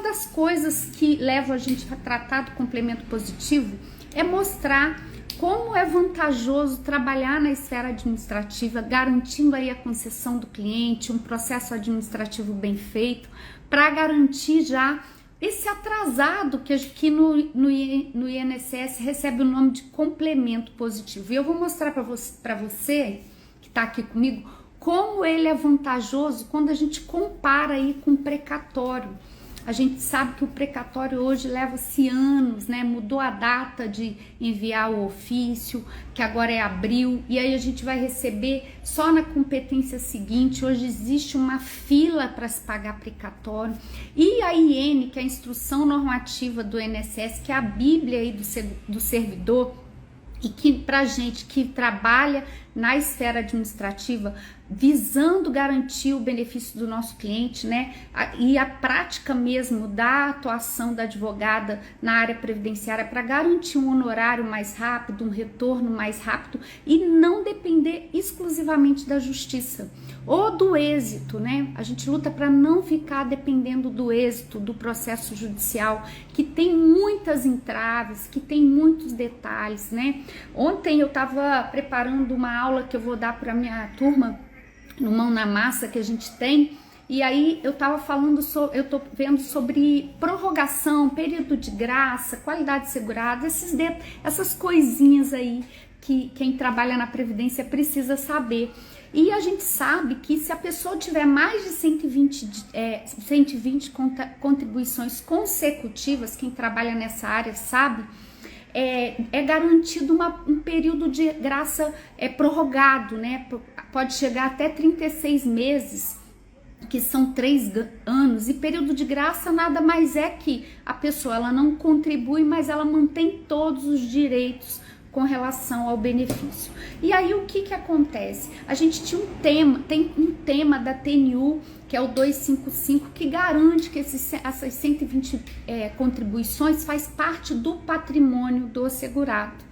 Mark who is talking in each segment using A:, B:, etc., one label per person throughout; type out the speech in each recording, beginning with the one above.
A: das coisas que levam a gente a tratar do complemento positivo é mostrar como é vantajoso trabalhar na esfera administrativa, garantindo aí a concessão do cliente, um processo administrativo bem feito, para garantir já esse atrasado que no INSS recebe o nome de complemento positivo. E eu vou mostrar para você que está aqui comigo como ele é vantajoso quando a gente compara aí com o precatório. A gente sabe que o precatório hoje leva-se anos, né? Mudou a data de enviar o ofício, que agora é abril, e aí a gente vai receber só na competência seguinte. Hoje existe uma fila para se pagar precatório. E a IN, que é a Instrução Normativa do INSS, que é a Bíblia aí do servidor, e que pra gente que trabalha na esfera administrativa, visando garantir o benefício do nosso cliente, né? E a prática mesmo da atuação da advogada na área previdenciária para garantir um honorário mais rápido, um retorno mais rápido e não depender exclusivamente da justiça ou do êxito, né? A gente luta para não ficar dependendo do êxito do processo judicial, que tem muitas entraves, que tem muitos detalhes, né? Ontem eu estava preparando uma aula que eu vou dar para minha turma no Mão na Massa que a gente tem, e aí eu tava falando eu tô vendo sobre prorrogação, período de graça, qualidade segurada, essas coisinhas aí que quem trabalha na Previdência precisa saber. E a gente sabe que se a pessoa tiver mais de 120 contribuições consecutivas, quem trabalha nessa área sabe, é garantido um período de graça prorrogado, né? Pode chegar até 36 meses, que são 3 anos, e período de graça nada mais é que a pessoa ela não contribui, mas ela mantém todos os direitos com relação ao benefício. E aí o que acontece? A gente tem um tema da TNU, que é o 255, que garante que essas 120 contribuições faz parte do patrimônio do segurado.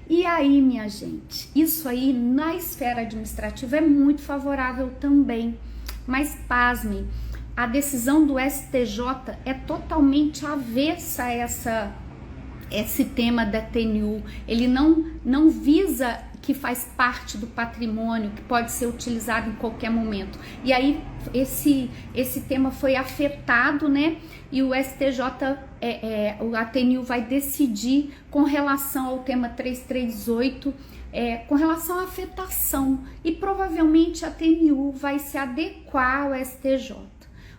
A: E aí, minha gente, isso aí na esfera administrativa é muito favorável também, mas pasmem, a decisão do STJ é totalmente avessa a esse tema da TNU. Ele não visa que faz parte do patrimônio, que pode ser utilizado em qualquer momento. E aí esse tema foi afetado, né? E o STJ, a TNU vai decidir com relação ao tema 338, com relação à afetação. E provavelmente a TNU vai se adequar ao STJ.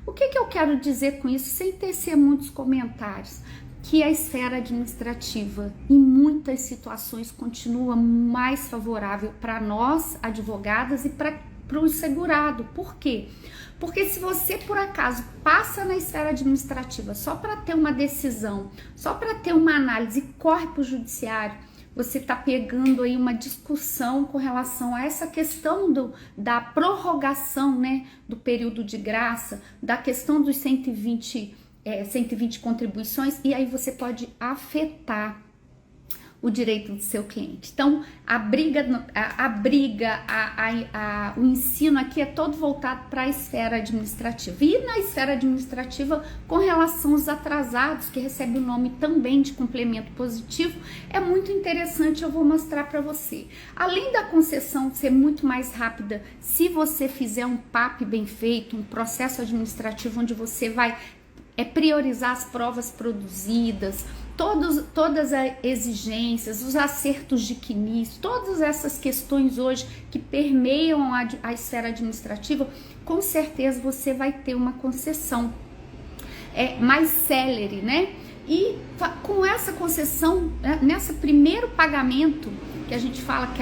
A: O que eu quero dizer com isso, sem tecer muitos comentários? Que a esfera administrativa, em muitas situações, continua mais favorável para nós, advogadas, e para o segurado. Por quê? Porque se você, por acaso, passa na esfera administrativa só para ter uma decisão, só para ter uma análise e corre para o judiciário, você está pegando aí uma discussão com relação a essa questão da prorrogação, né, do período de graça, da questão dos 120 contribuições, e aí você pode afetar o direito do seu cliente. Então, o ensino aqui é todo voltado para a esfera administrativa. E na esfera administrativa, com relação aos atrasados, que recebe o nome também de complemento positivo, é muito interessante, eu vou mostrar para você. Além da concessão ser muito mais rápida, se você fizer um PAP bem feito, um processo administrativo onde você vai priorizar as provas produzidas, todas as exigências, os acertos de CNIS, todas essas questões hoje que permeiam a esfera administrativa, com certeza você vai ter uma concessão mais célere, né? E com essa concessão, nesse primeiro pagamento que a gente fala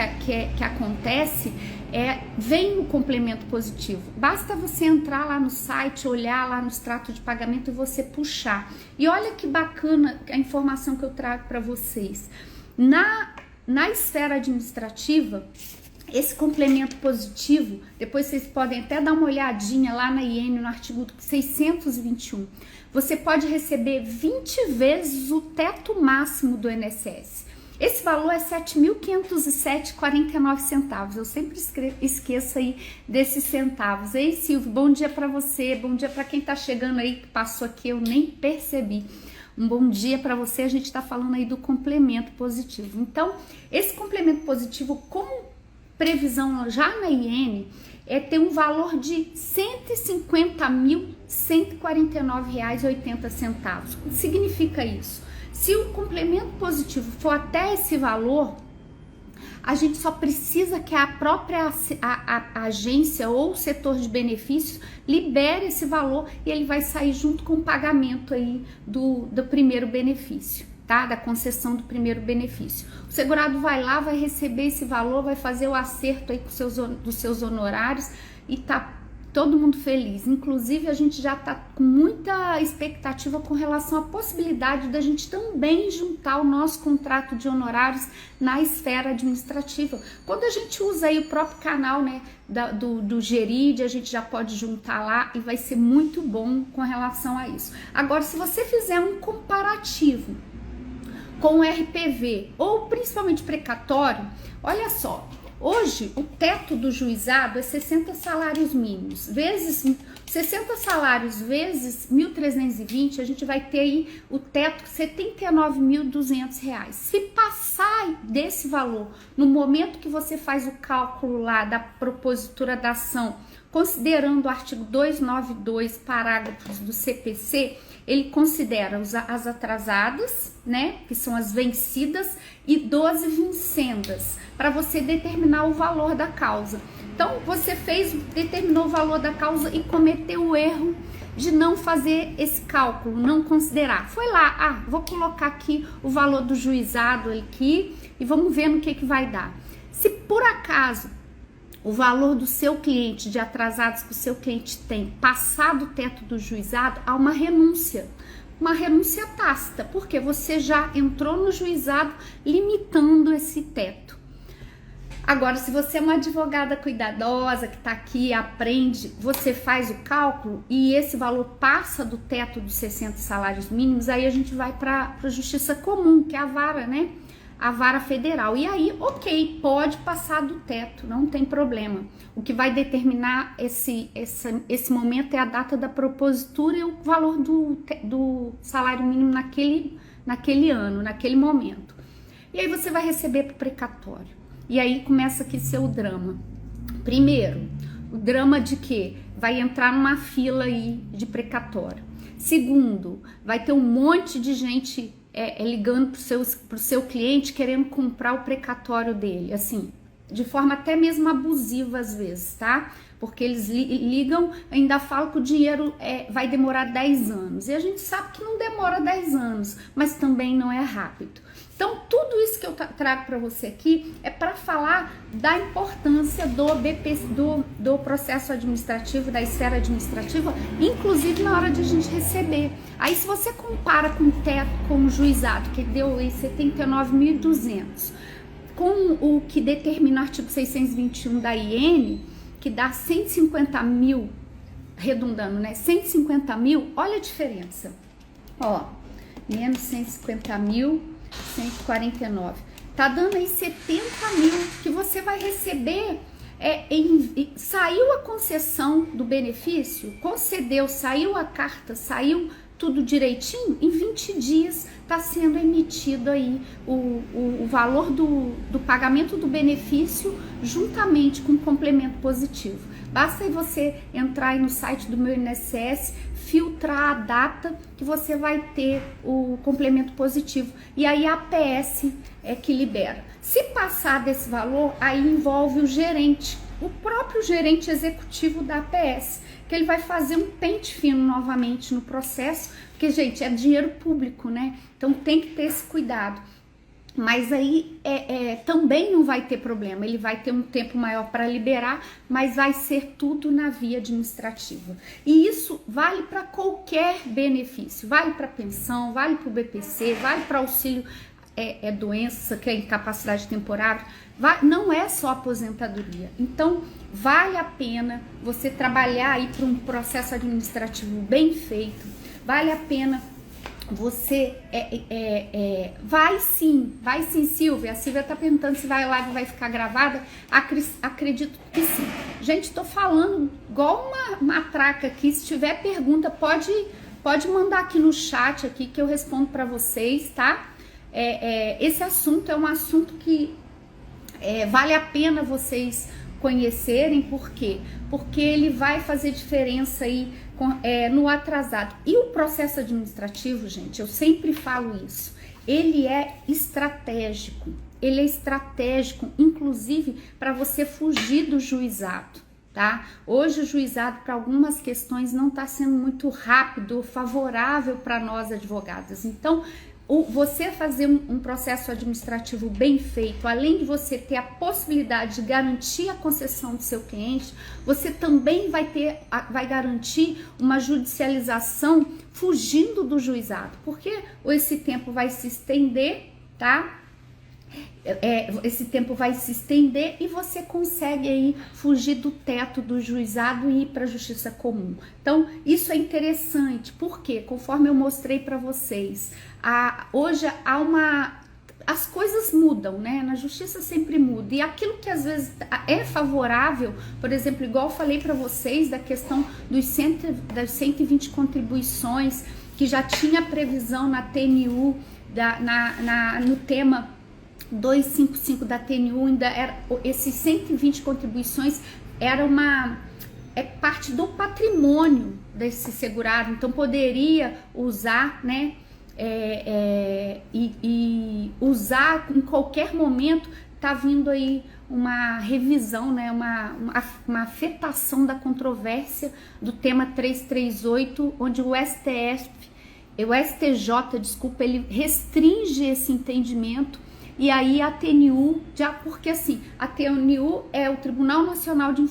A: que acontece, vem o complemento positivo. Basta você entrar lá no site, olhar lá no extrato de pagamento e você puxar. E olha que bacana a informação que eu trago para vocês. Na esfera administrativa, esse complemento positivo, depois vocês podem até dar uma olhadinha lá na IN, no artigo 621. Você pode receber 20 vezes o teto máximo do INSS. Esse valor é R$ 7.507,49. Eu sempre esqueço aí desses centavos. Ei, Silvio, bom dia para você, bom dia para quem tá chegando aí, que passou aqui, eu nem percebi. Um bom dia para você. A gente está falando aí do complemento positivo. Então, esse complemento positivo, como previsão já na IN, é ter um valor de R$ 150.149,80. O que significa isso? Se o complemento positivo for até esse valor, a gente só precisa que a própria a agência ou o setor de benefícios libere esse valor e ele vai sair junto com o pagamento aí do primeiro benefício, tá? Da concessão do primeiro benefício. O segurado vai lá, vai receber esse valor, vai fazer o acerto aí dos seus honorários e tá todo mundo feliz. Inclusive, a gente já tá com muita expectativa com relação à possibilidade da gente também juntar o nosso contrato de honorários na esfera administrativa. Quando a gente usa aí o próprio canal, né, do Geride, a gente já pode juntar lá e vai ser muito bom com relação a isso. Agora, se você fizer um comparativo com o RPV ou principalmente precatório, olha só, hoje o teto do juizado é 60 salários mínimos, vezes 60 salários vezes 1.320, a gente vai ter aí o teto R$ 79.200. Se passar desse valor, no momento que você faz o cálculo lá da propositura da ação, considerando o artigo 292, parágrafos do CPC, ele considera as atrasadas, né, que são as vencidas, e 12 vincendas, para você determinar o valor da causa. Então, você determinou o valor da causa e cometeu o erro de não fazer esse cálculo, não considerar. Foi lá, vou colocar aqui o valor do juizado aqui e vamos ver no que vai dar. Se por acaso o valor do seu cliente, de atrasados que o seu cliente tem, passar do teto do juizado, há uma renúncia tácita, porque você já entrou no juizado limitando esse teto. Agora, se você é uma advogada cuidadosa, que está aqui, aprende, você faz o cálculo e esse valor passa do teto dos 60 salários mínimos, aí a gente vai para a justiça comum, que é a vara, né? A vara federal. E aí, ok, pode passar do teto, não tem problema. O que vai determinar esse momento é a data da propositura e o valor do salário mínimo naquele ano, naquele momento. E aí você vai receber para o precatório. E aí começa aqui seu drama. Primeiro, o drama de que vai entrar numa fila aí de precatório. Segundo, vai ter um monte de gente ligando pro seu cliente querendo comprar o precatório dele, assim, de forma até mesmo abusiva às vezes, tá? Porque eles ligam, ainda falam que o dinheiro vai demorar 10 anos. E a gente sabe que não demora 10 anos, mas também não é rápido. Então, tudo isso que eu trago para você aqui é para falar da importância do processo administrativo, da esfera administrativa, inclusive na hora de a gente receber. Aí, se você compara com o teto, com o juizado, que deu aí 79.200, com o que determina o artigo 621 da IN, que dá 150 mil, arredondando, né? 150 mil, olha a diferença. Ó, menos 150 mil, 149. Tá dando aí 70 mil que você vai receber. Saiu a concessão do benefício, concedeu, saiu a carta, saiu tudo direitinho, em 20 dias está sendo emitido aí o valor do pagamento do benefício juntamente com o complemento positivo. Basta aí você entrar aí no site do meu INSS, filtrar a data que você vai ter o complemento positivo e aí a APS é que libera. Se passar desse valor, aí envolve o gerente, o próprio gerente executivo da APS, que ele vai fazer um pente fino novamente no processo, porque, gente, é dinheiro público, né? Então tem que ter esse cuidado. Mas aí também não vai ter problema, ele vai ter um tempo maior para liberar, mas vai ser tudo na via administrativa. E isso vale para qualquer benefício, vale para pensão, vale para o BPC, vale para auxílio doença, que é incapacidade temporária, não é só aposentadoria. Então, vale a pena você trabalhar aí para um processo administrativo bem feito, vale a pena você vai sim, Silvia. A Silvia tá perguntando se a live vai ficar gravada. Acredito que sim. Gente, tô falando igual uma matraca aqui. Se tiver pergunta, pode mandar aqui no chat aqui que eu respondo para vocês, tá? Esse assunto é um assunto que vale a pena vocês conhecerem. Por quê? Porque ele vai fazer diferença aí no atrasado. E o processo administrativo, gente, eu sempre falo isso, ele é estratégico. Ele é estratégico, inclusive, para você fugir do juizado, tá? Hoje o juizado, para algumas questões, não está sendo muito rápido ou favorável para nós advogadas. Então, você fazer um processo administrativo bem feito, além de você ter a possibilidade de garantir a concessão do seu cliente, você também vai garantir uma judicialização fugindo do juizado, porque esse tempo vai se estender, tá? Esse tempo vai se estender e você consegue aí fugir do teto do juizado e ir para a justiça comum. Então, isso é interessante, porque conforme eu mostrei para vocês, hoje as coisas mudam, né? Na justiça sempre muda, e aquilo que às vezes é favorável, por exemplo, igual eu falei para vocês da questão das 120 contribuições, que já tinha previsão na TNU, no tema 255 da TNU, ainda era, esses 120 contribuições era parte do patrimônio desse segurado, então poderia usar, né, e usar em qualquer momento. Tá vindo aí uma revisão, né, uma afetação da controvérsia do tema 338, onde o STJ, desculpa, ele restringe esse entendimento. E aí a TNU, porque assim, a TNU é o Tribunal Nacional de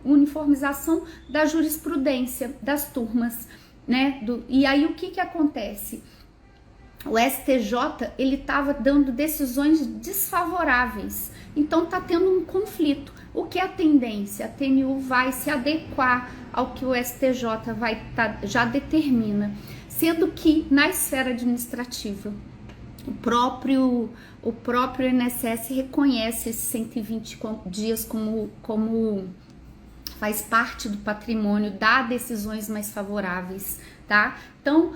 A: Uniformização da Jurisprudência das turmas, né? E aí o que acontece? O STJ, ele estava dando decisões desfavoráveis, então tá tendo um conflito. O que é a tendência? A TNU vai se adequar ao que o STJ já determina, sendo que na esfera administrativa, o próprio INSS reconhece esses 120 dias como faz parte do patrimônio, dá decisões mais favoráveis, tá? Então,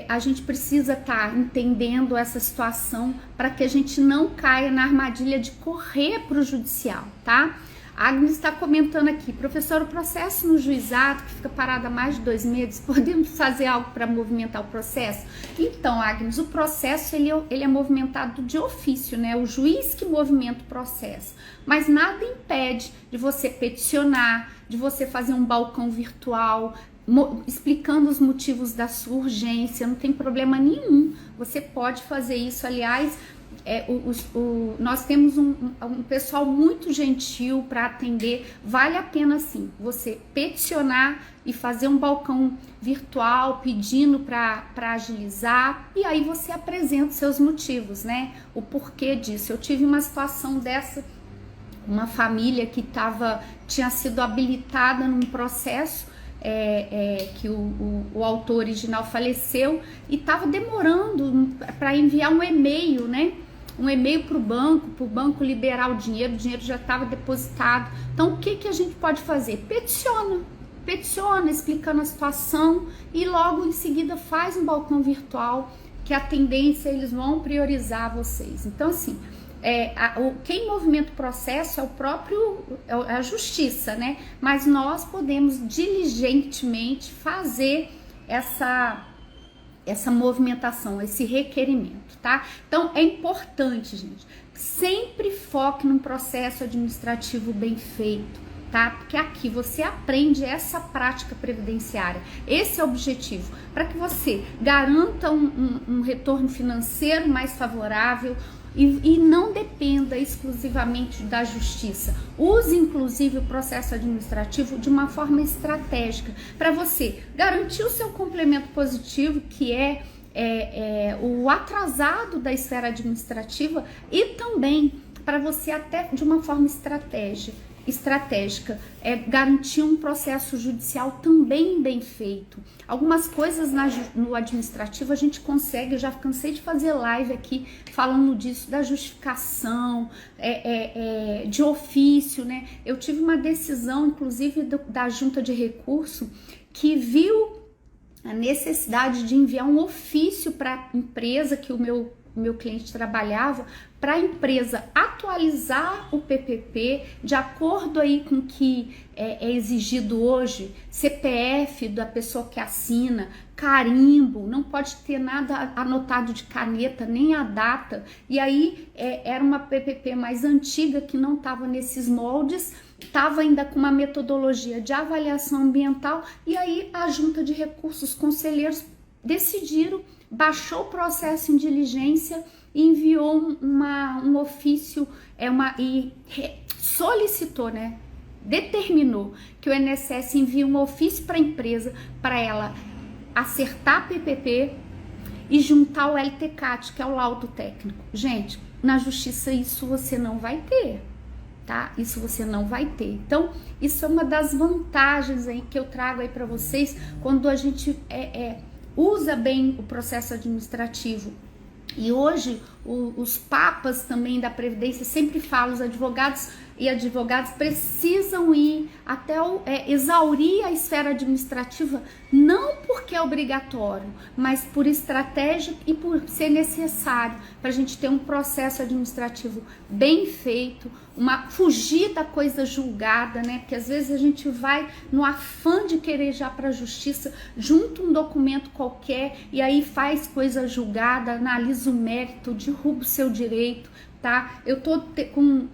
A: a gente precisa estar entendendo essa situação para que a gente não caia na armadilha de correr para o judicial, tá? A Agnes está comentando aqui, professor, o processo no juizado, que fica parado há mais de 2 meses, podemos fazer algo para movimentar o processo? Então, Agnes, o processo ele é movimentado de ofício, né? O juiz que movimenta o processo, mas nada impede de você peticionar, de você fazer um balcão virtual, explicando os motivos da sua urgência, não tem problema nenhum, você pode fazer isso. Aliás, nós temos um pessoal muito gentil para atender. Vale a pena sim você peticionar e fazer um balcão virtual pedindo para agilizar, e aí você apresenta seus motivos, né? O porquê disso. Eu tive uma situação dessa, uma família que tinha sido habilitada num processo que o autor original faleceu e estava demorando para enviar um e-mail, né? Um e-mail para o banco liberar o dinheiro já estava depositado. Então, o que a gente pode fazer? Peticiona explicando a situação e logo em seguida faz um balcão virtual, que a tendência eles vão priorizar vocês. Então, assim, quem movimenta o processo é a justiça, né? Mas nós podemos diligentemente fazer essa movimentação, esse requerimento, tá? Então é importante, gente, sempre foque num processo administrativo bem feito, tá? Porque aqui você aprende essa prática previdenciária, esse é o objetivo, para que você garanta um retorno financeiro mais favorável, e não dependa exclusivamente da justiça. Use inclusive o processo administrativo de uma forma estratégica para você garantir o seu complemento positivo, que é o atrasado da esfera administrativa, e também para você, até de uma forma estratégica é garantir um processo judicial também bem feito. Algumas coisas no administrativo a gente consegue, eu já cansei de fazer live aqui falando disso, da justificação, de ofício, né? Eu tive uma decisão, inclusive, da junta de recurso, que viu a necessidade de enviar um ofício para a empresa que o meu cliente trabalhava, para a empresa atualizar o PPP de acordo aí com o que é exigido hoje, CPF da pessoa que assina, carimbo, não pode ter nada anotado de caneta, nem a data, e aí era uma PPP mais antiga que não estava nesses moldes, estava ainda com uma metodologia de avaliação ambiental, e aí a junta de recursos conselheiros decidiram, baixou o processo em diligência e enviou um ofício e solicitou, né? Determinou que o INSS envie um ofício para a empresa para ela acertar a PPP e juntar o LTCAT, que é o laudo técnico. Gente, na justiça isso você não vai ter, tá? Isso você não vai ter. Então, isso é uma das vantagens aí que eu trago aí para vocês quando a gente usa bem o processo administrativo. E hoje os papas também da Previdência sempre falam, os advogados e advogadas precisam ir até exaurir a esfera administrativa, não porque é obrigatório, mas por estratégia e por ser necessário para a gente ter um processo administrativo bem feito, fugir da coisa julgada, né? Porque às vezes a gente vai no afã de querer já para a justiça, junta um documento qualquer e aí faz coisa julgada, analisa o mérito, derruba o seu direito, tá? Eu tô com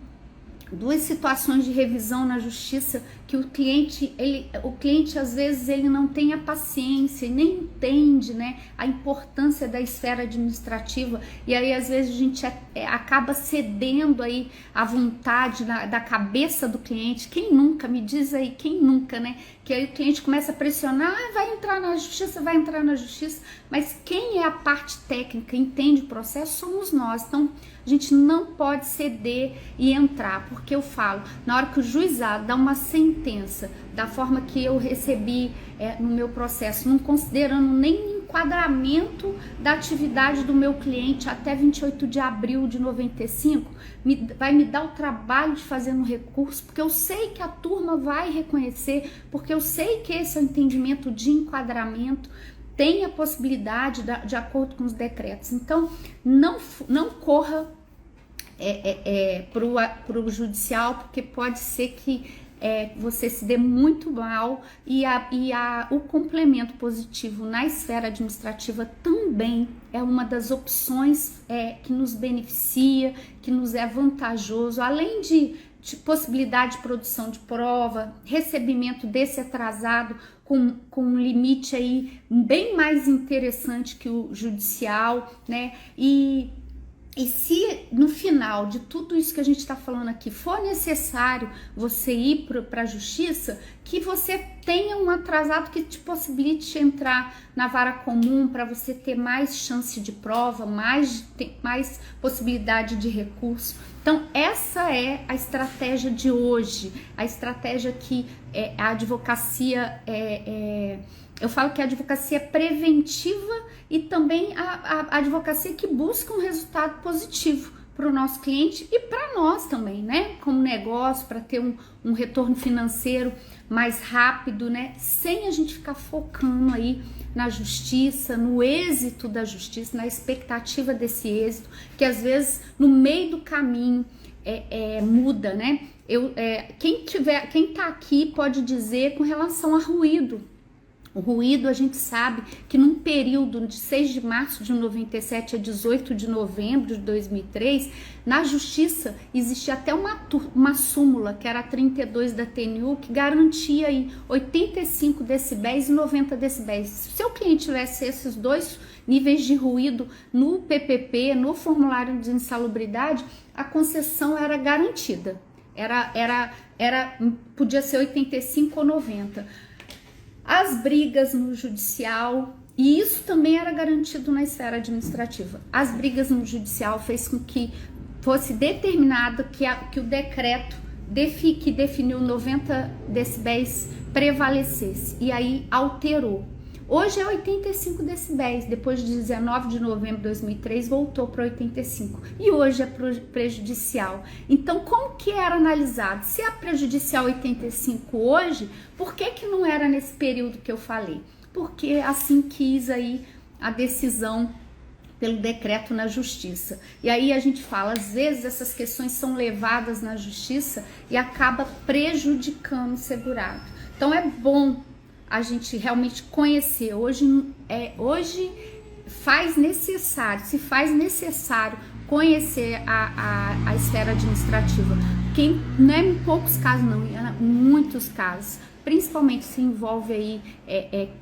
A: duas situações de revisão na justiça que o cliente às vezes ele não tem a paciência e nem entende, né, a importância da esfera administrativa, e aí às vezes a gente acaba cedendo aí à vontade da cabeça do cliente. Quem nunca, me diz aí, quem nunca, né, que aí o cliente começa a pressionar, vai entrar na justiça, mas quem é a parte técnica, entende o processo, somos nós. Então a gente não pode ceder e entrar, porque eu falo, na hora que o juizado dá uma sentença da forma que eu recebi no meu processo, não considerando nem enquadramento da atividade do meu cliente até 28 de abril de 95, vai me dar o trabalho de fazer no recurso, porque eu sei que a turma vai reconhecer, porque eu sei que esse é o entendimento de enquadramento, tem a possibilidade de acordo com os decretos. Então, não corra para o judicial, porque pode ser que você se dê muito mal, e o complemento positivo na esfera administrativa também é uma das opções que nos beneficia, que nos é vantajoso, além de possibilidade de produção de prova, recebimento desse atrasado com um limite aí bem mais interessante que o judicial, né? E se no final de tudo isso que a gente está falando aqui for necessário você ir para a justiça, que você tenha um atrasado que te possibilite entrar na vara comum para você ter mais chance de prova, mais possibilidade de recurso. Então essa é a estratégia de hoje, a estratégia que a advocacia eu falo que a advocacia é preventiva e também a advocacia que busca um resultado positivo para o nosso cliente e para nós também, né? Como negócio, para ter um retorno financeiro mais rápido, né? Sem a gente ficar focando aí na justiça, no êxito da justiça, na expectativa desse êxito, que às vezes no meio do caminho muda, né? Quem tá aqui pode dizer com relação a ruído. O ruído, a gente sabe que num período de 6 de março de 97 a 18 de novembro de 2003, na justiça existia até uma súmula, que era a 32 da TNU, que garantia aí 85 decibéis e 90 decibéis. Se o seu cliente tivesse esses dois níveis de ruído no PPP, no formulário de insalubridade, a concessão era garantida. Podia ser 85 ou 90. As brigas no judicial, e isso também era garantido na esfera administrativa, as brigas no judicial fez com que fosse determinado que o decreto que definiu 90 decibéis prevalecesse, e aí alterou. Hoje é 85 decibéis, depois de 19 de novembro de 2003 voltou para 85 e hoje é prejudicial. Então, como que era analisado? Se é prejudicial 85 hoje, por que não era nesse período que eu falei? Porque assim quis aí a decisão pelo decreto na justiça. E aí a gente fala, às vezes essas questões são levadas na justiça e acaba prejudicando o segurado. Então é bom a gente realmente conhecer. Hoje se faz necessário conhecer a esfera administrativa. Quem não é em poucos casos, não, em muitos casos, principalmente se envolve aí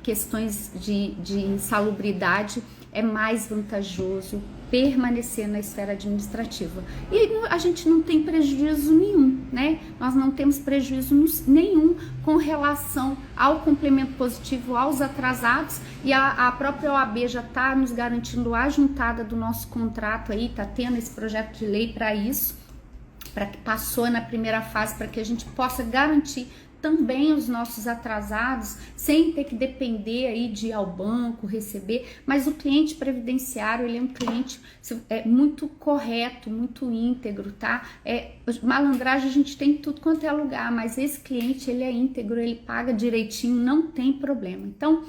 A: questões de insalubridade, é mais vantajoso permanecer na esfera administrativa. E a gente não tem prejuízo nenhum, né? Nós não temos prejuízo nenhum com relação ao complemento positivo aos atrasados, e a própria OAB já está nos garantindo a juntada do nosso contrato aí, está tendo esse projeto de lei para isso, para que passou na primeira fase, para que a gente possa garantir também os nossos atrasados, sem ter que depender aí de ir ao banco, receber. Mas o cliente previdenciário, ele é um cliente muito correto, muito íntegro, tá? Malandragem a gente tem em tudo quanto é lugar, mas esse cliente, ele é íntegro, ele paga direitinho, não tem problema. Então,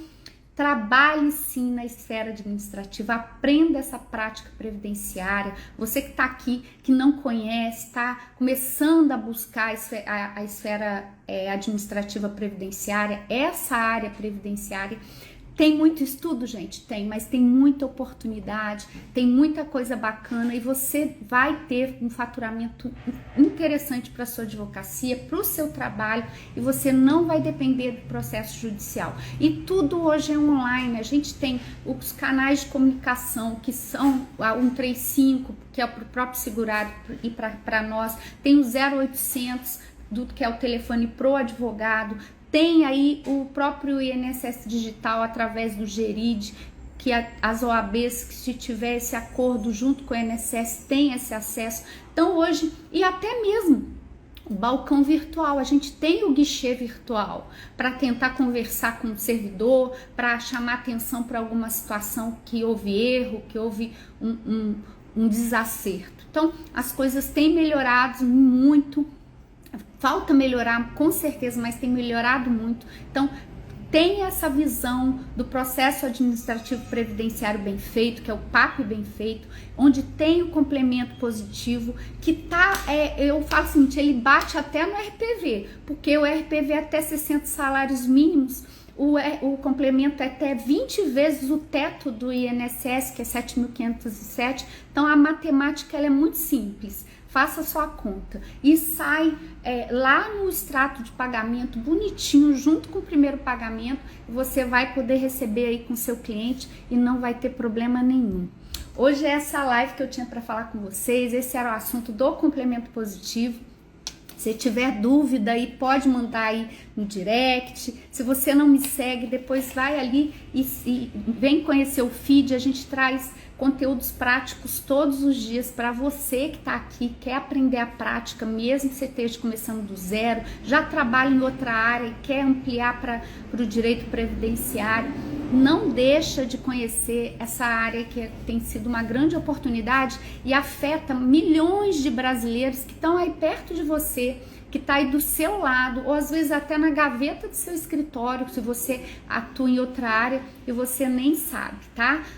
A: trabalhe sim na esfera administrativa, aprenda essa prática previdenciária. Você que está aqui, que não conhece, está começando a buscar a esfera administrativa previdenciária, essa área previdenciária. Tem muito estudo, gente? Tem, mas tem muita oportunidade, tem muita coisa bacana e você vai ter um faturamento interessante para sua advocacia, para o seu trabalho, e você não vai depender do processo judicial. E tudo hoje é online. A gente tem os canais de comunicação, que são a 135, que é para o próprio segurado e para nós, tem o 0800, que é o telefone pro advogado. Tem aí o próprio INSS digital através do GERID, que as OABs, que se tiver esse acordo junto com o INSS, tem esse acesso. Então hoje, e até mesmo o balcão virtual, a gente tem o guichê virtual para tentar conversar com o servidor, para chamar atenção para alguma situação que houve erro, que houve um desacerto. Então as coisas têm melhorado muito. Falta melhorar, com certeza, mas tem melhorado muito. Então, tem essa visão do processo administrativo previdenciário bem feito, que é o PAP bem feito, onde tem o complemento positivo, que tá, eu falo o seguinte, ele bate até no RPV, porque o RPV é até 60 salários mínimos, o complemento é até 20 vezes o teto do INSS, que é 7.507. Então, a matemática ela é muito simples. Faça só a conta e sai lá no extrato de pagamento bonitinho, junto com o primeiro pagamento, você vai poder receber aí com seu cliente e não vai ter problema nenhum. Hoje é essa live que eu tinha para falar com vocês, esse era o assunto do complemento positivo. Se tiver dúvida aí, pode mandar aí no direct. Se você não me segue, depois vai ali e vem conhecer o feed. A gente traz conteúdos práticos todos os dias para você que está aqui, quer aprender a prática, mesmo que você esteja começando do zero, já trabalha em outra área e quer ampliar para o direito previdenciário. Não deixa de conhecer essa área que tem sido uma grande oportunidade e afeta milhões de brasileiros que estão aí perto de você, que está aí do seu lado, ou às vezes até na gaveta do seu escritório, se você atua em outra área e você nem sabe, tá?